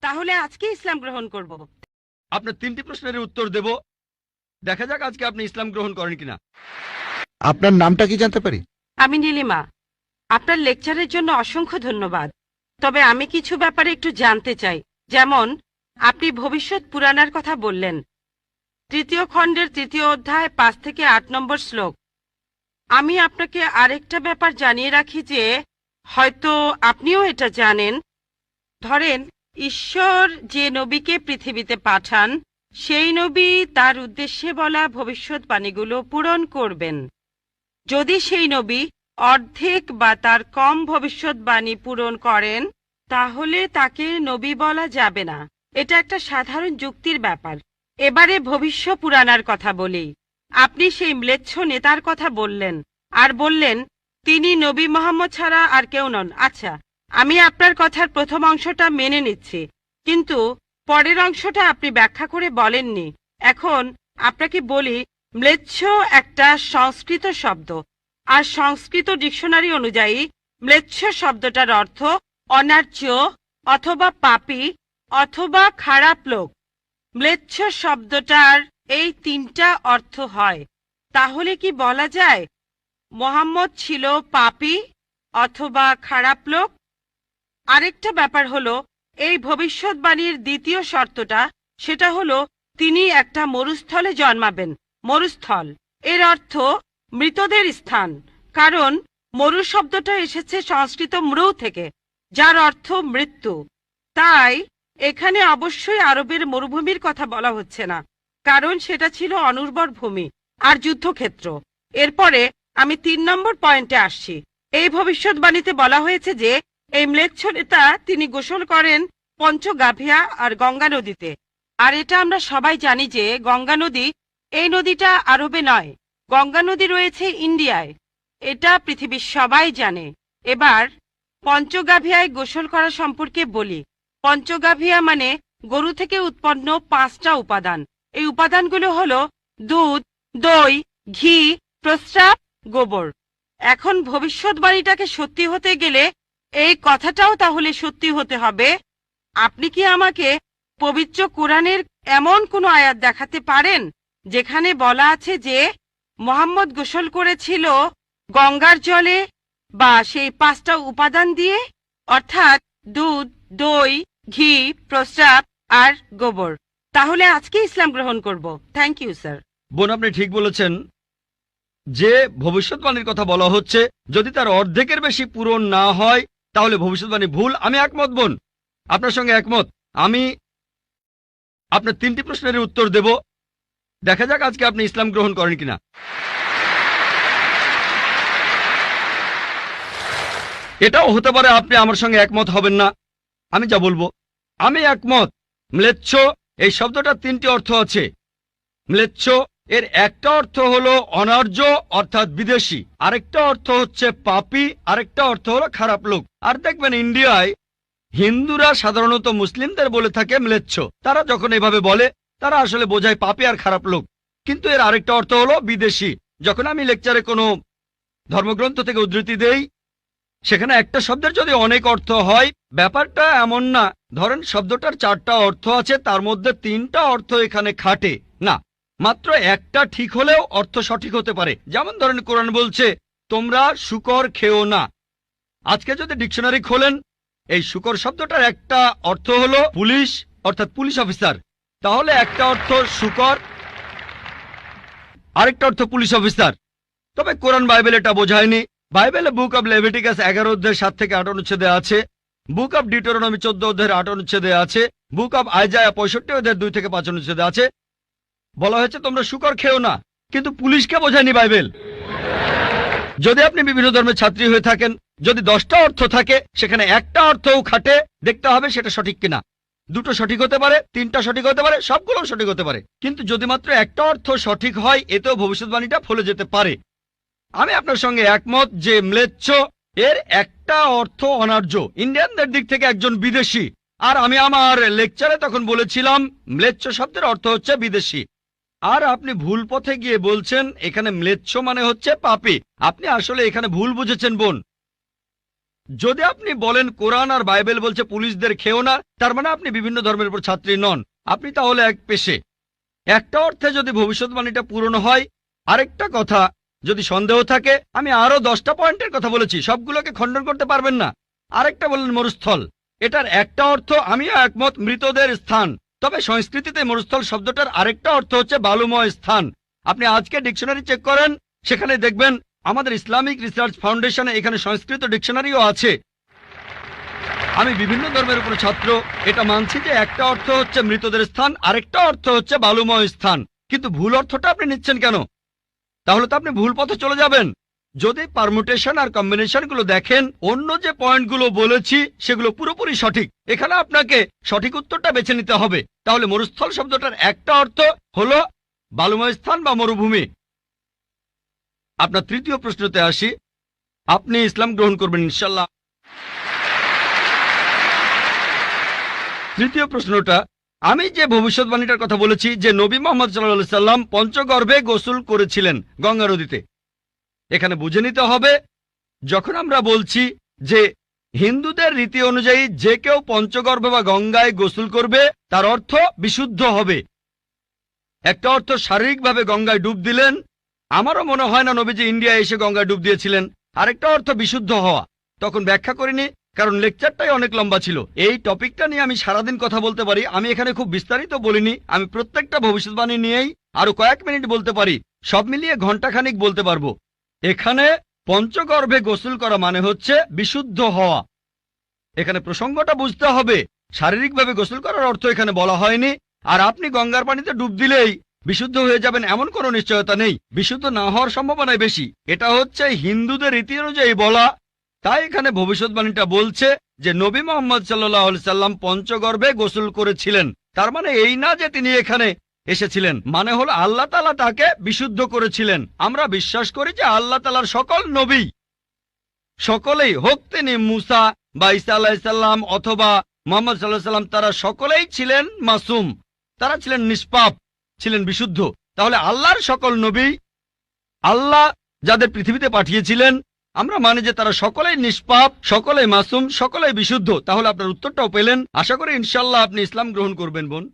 তাহলে আজকে ইসলাম গ্রহণ করব। আপনার 3টি প্রশ্নের উত্তর দেব, দেখা যাক আজকে আপনি ইসলাম গ্রহণ করেন কিনা। আপনার নামটা কি জানতে পারি? আমি নীলিমা। আপনার লেকচারের জন্য অসংখ্য ধন্যবাদ। তবে আমি কিছু ব্যাপারে একটু জানতে চাই। যেমন আপনি ভবিষ্যৎ পুরাণের কথা বললেন, 3য় খণ্ডের 3য় অধ্যায় 5 থেকে 8 নম্বর শ্লোক। আমি আপনাকে আরেকটা ব্যাপার জানিয়ে রাখি যে হয়তো আপনিও এটা জানেন। ধরেন ঈশ্বর যে নবীকে পৃথিবীতে পাঠান, সেই নবী তার উদ্দেশ্যে বলা ভবিষ্যৎবাণীগুলো পূরণ করবেন। যদি সেই নবী অর্ধেক বা তার কম ভবিষ্যৎবাণী পূরণ করেন, তাহলে তাকে নবী বলা যাবে না। এটা একটা সাধারণ যুক্তির ব্যাপার। এবারে ভবিষ্য পুরাণার কথা বলি। আপনি সেই ম্লেচ্ছ নেতার কথা বললেন আর বললেন তিনি নবী মোহাম্মদ ছাড়া আর কেউ নন। আচ্ছা, আমি আপনার কথার প্রথম অংশটা মেনে নিচ্ছি, কিন্তু পরের অংশটা আপনি ব্যাখ্যা করে বলেননি। এখন আপনাকে বলি, ম্লেচ্ছ একটা সংস্কৃত শব্দ, আর সংস্কৃত ডিকশনারি অনুযায়ী ম্লেচ্ছ শব্দটার অর্থ অনার্য অথবা পাপী অথবা খারাপ লোক। ম্লেচ্ছ শব্দটার এই 3টা অর্থ হয়। তাহলে কি বলা যায় মোহাম্মদ ছিল পাপী অথবা খারাপ লোক? আরেকটা ব্যাপার হলো, এই ভবিষ্যৎবাণীর দ্বিতীয় শর্তটা, সেটা হলো তিনি একটা মরুস্থলে জন্মাবেন। মরুস্থল এর অর্থ মৃতদের স্থান, কারণ মরু শব্দটা এসেছে সংস্কৃত মৃ থেকে, যার অর্থ মৃত্যু। তাই এখানে অবশ্যই আরবের মরুভূমির কথা বলা হচ্ছে না, কারণ সেটা ছিল অনুর্বর ভূমি আর যুদ্ধক্ষেত্র। এরপরে আমি 3 নম্বর পয়েন্টে আসছি। এই ভবিষ্যৎবাণীতে বলা হয়েছে যে এই ম্লেচ্ছ নেতা তিনি গোসল করেন পঞ্চগাভিয়া আর গঙ্গা নদীতে। আর এটা আমরা সবাই জানি যে গঙ্গা নদী, এই নদীটা আরবে নয়, গঙ্গা নদী রয়েছে ইন্ডিয়ায়। এটা পৃথিবীর সবাই জানে। এবার পঞ্চগাভিয়ায় গোসল করা সম্পর্কে বলি। পঞ্চগাভিয়া মানে গরু থেকে উৎপন্ন 5টা উপাদান। এই উপাদানগুলো হলো দুধ, দই, ঘি, প্রস্রাব, গোবর। এখন ভবিষ্যৎবাণীটাকে সত্যি হতে গেলে এই কথাটাও তাহলে সত্যি হতে হবে। আপনি কি আমাকে পবিত্র কোরআনের এমন কোনো আয়াত দেখাতে পারেন যেখানে বলা আছে যে মোহাম্মদ গোসল করেছিল গঙ্গার জলে বা সেই 5টা উপাদান দিয়ে, অর্থাৎ দুধ, দই, ঘি, প্রস্রাব আর গোবর? তাহলে আজকে ইসলাম গ্রহণ করব। Thank you sir. বোন, আপনি ঠিক বলেছেন যে ভবিষ্যৎবাণীর কথা বলা হচ্ছে, যদি তার অর্ধেকের বেশি পূরণ না হয় তাহলে ভবিষ্যৎবাণী ভুল। আমি একমত বোন, আপনার সঙ্গে একমত। আমি আপনার 3টি প্রশ্নের উত্তর দেব, দেখা যাক আজকে আপনি ইসলাম গ্রহণ করেন কিনা। এটাও হতে পারে আপনি আমার সঙ্গে একমত হবেন না। আমি যা বলবো, আমি একমত। ম্লেচ্ছ এই শব্দটা 3টি অর্থ আছে। ম্লেচ্ছ এর একটা অর্থ হলো অনার্য অর্থাৎ বিদেশি, আরেকটা অর্থ হচ্ছে পাপী, আরেকটা অর্থ হলো খারাপ লোক। আর দেখবেন ইন্ডিয়ায় হিন্দুরা সাধারণত মুসলিমদের বলে থাকে ম্লেচ্ছ। তারা যখন এভাবে বলে তারা আসলে বোঝায় পাপী আর খারাপ লোক, কিন্তু এর আরেকটা অর্থ হলো বিদেশি। যখন আমি লেকচারে কোনো ধর্মগ্রন্থ থেকে উদ্ধৃতি দেই, সেখানে একটা শব্দের যদি অনেক অর্থ হয়, ব্যাপারটা এমন না ধরেন শব্দটার 4টা অর্থ আছে, তার মধ্যে 3টা অর্থ এখানে খাটে না, মাত্র একটা ঠিক হলেও অর্থ সঠিক হতে পারে। যেমন ধরেন কোরআন বলছে তোমরা শূকর খেও না। আজকে যদি ডিকশনারি খোলেন, এই শূকর শব্দটার একটা অর্থ হলো পুলিশ অর্থাৎ পুলিশ অফিসার, তাহলে একটা অর্থ শূকর, আরেকটা অর্থ পুলিশ অফিসার। তবে কোরআন বাইবেল এটা বোঝায়নি। বাইবেলে বুক অব লেভিটিকাস 11 অধ্যায় 7 থেকে 8 অনুচ্ছেদে আছে, বুক অব ডিউটেরোনমি 14 অধ্যায়ের 8 অনুচ্ছেদে আছে, বুক অব আইজায়া 65 অধ্যায়ের 2 থেকে 5 অনুচ্ছেদে আছে, বলা হয়েছে তোমরা শূকর খেও না, কিন্তু পুলিশকে বোঝায়নি বাইবেল। যদি আপনি বিভিন্ন ধর্মের ছাত্রী হয়ে থাকেন, যদি 10টা অর্থ থাকে সেখানে একটা অর্থও খাটে, দেখতে হবে সেটা সঠিক কিনা। 2টো সঠিক হতে পারে, 3টা সঠিক হতে পারে, সবগুলো সঠিক হতে পারে, কিন্তু যদি মাত্র একটা অর্থ সঠিক হয় এতেও ভবিষ্যৎবাণীটা ফলে যেতে পারে। আমি আপনার সঙ্গে একমত যে ম্লেচ্ছ এর একটা অর্থ অনার্য, ইন্ডিয়ানদের দিক থেকে একজন বিদেশি। আর আমি আমার লেকচারে তখন বলেছিলাম ম্লেচ্ছ শব্দের অর্থ হচ্ছে বিদেশি। আর আপনি ভুল পথে গিয়ে বলছেন এখানে ম্লেচ্ছ মানে হচ্ছে পাপী। আপনি আসলে এখানে ভুল বুঝেছেন বোন। যদি আপনি বলেন কোরআন আর বাইবেল বলছে পুলিশদের খেও না, তার মানে আপনি বিভিন্ন ধর্মের উপর ছাত্রী নন, আপনি তাহলে এক পেশে। একটা অর্থে যদি ভবিষ্যৎবাণীটা পূরণ হয়। আরেকটা কথা, যদি সন্দেহ থাকে, আমি আরো 10টা পয়েন্টের কথা বলেছি, সবগুলোকে খণ্ডন করতে পারবেন না। আরেকটা বললেন মরুস্থল, এটার একটা অর্থ আমিও একমত, মৃতদের স্থান। তবে সংস্কৃতিতে মরুস্থল শব্দটার আরেকটা অর্থ হচ্ছে বালুময় স্থান। আপনি আজকে ডিকশনারি চেক করেন, সেখানে দেখবেন আমাদের ইসলামিক রিসার্চ ফাউন্ডেশনে এখানে সংস্কৃত ডিকশনারিও আছে। আমি বিভিন্ন ধর্মের উপর ছাত্র, এটা মানছি যে একটা অর্থ হচ্ছে মৃতদের স্থান, আরেকটা অর্থ হচ্ছে বালুময় স্থান। কিন্তু ভুল অর্থটা আপনি নিচ্ছেন কেন? তাহলে তো আপনি ভুল পথে চলে যাবেন। যদি পারমুটেশন আর কম্বিনেশন গুলো দেখেন, অন্য যে পয়েন্টগুলো বলেছি সেগুলো পুরোপুরি সঠিক। এখানে আপনাকে সঠিক উত্তরটা বেছে নিতে হবে। তাহলে মরুস্থল শব্দটার একটা অর্থ হলো বালুময় স্থান বা মরুভূমি। আপনার তৃতীয় প্রশ্নতে আসি, আপনি ইসলাম গ্রহণ করবেন ইনশাল্লাহ। তৃতীয় প্রশ্নটা, আমি যে ভবিষ্যৎবাণীটার কথা বলেছি যে নবী মোহাম্মদ সাল্লাল্লাহু আলাইহি সাল্লাম পঞ্চগর্ভে গোসল করেছিলেন গঙ্গা নদীতে, এখানে বুঝে নিতে হবে যখন আমরা বলছি যে হিন্দুদের রীতি অনুযায়ী যে কেউ পঞ্চগর্ভে বা গঙ্গায় গোসল করবে তার অর্থ বিশুদ্ধ হবে। একটা অর্থ শারীরিকভাবে গঙ্গায় ডুব দিলেন, আমারও মনে হয় না নবীজি ইন্ডিয়া এসে গঙ্গায় ডুব দিয়েছিলেন। আরেকটা অর্থ বিশুদ্ধ হওয়া, তখন ব্যাখ্যা করিনি কারণ লেকচারটাই অনেক লম্বা ছিল। এই টপিকটা নিয়ে আমি সারাদিন কথা বলতে পারি, আমি এখানে খুব বিস্তারিত বলিনি। আমি প্রত্যেকটা ভবিষ্যৎবাণী নিয়েই আরো কয়েক মিনিট বলতে পারি, সব মিলিয়ে ঘন্টাখানিক বলতে পারবো। এখানে পঞ্চগর্ভে গোসল করা মানে হচ্ছে বিশুদ্ধ হওয়া। এখানে প্রসঙ্গটা বুঝতে হবে, শারীরিকভাবে গোসল করার অর্থ এখানে বলা হয়নি। আর আপনি গঙ্গার পানিতে ডুব দিলেই বিশুদ্ধ হয়ে যাবেন এমন কোনো নিশ্চয়তা নেই, বিশুদ্ধ না হওয়ার সম্ভাবনাই বেশি। এটা হচ্ছে হিন্দুদের রীতি অনুযায়ী বলা। তাই এখানে ভবিষ্যৎবাণীটা বলছে যে নবী মোহাম্মদ সাল্লাল্লাহু আলাইহি সাল্লাম পঞ্চগর্ভে গোসল করেছিলেন। তার মানে এই না যে তিনি এখানে এসেছিলেন, মানে হলো আল্লাহ তাআলা তাকে বিশুদ্ধ করেছিলেন। আমরা বিশ্বাস করি যে আল্লাহ তাআলার সকল নবী, সকলেই, হোক তিনি মুসা বা ঈসা আলাইহিস সালাম অথবা মুহাম্মদ সাল্লাল্লাহু আলাইহি সাল্লাম, তারা সকলেই ছিলেন মাসুম, তারা ছিলেন নিষ্পাপ, ছিলেন বিশুদ্ধ। তাহলে আল্লাহর সকল নবী, আল্লাহ যাদের পৃথিবীতে পাঠিয়েছিলেন, আমরা মানি যে তারা সকলেই নিষ্পাপ, সকলেই মাসুম, সকলেই বিশুদ্ধ। তাহলে আপনার উত্তরটাও পেলেন। আশা করি ইনশাআল্লাহ আপনি ইসলাম গ্রহণ করবেন বোন।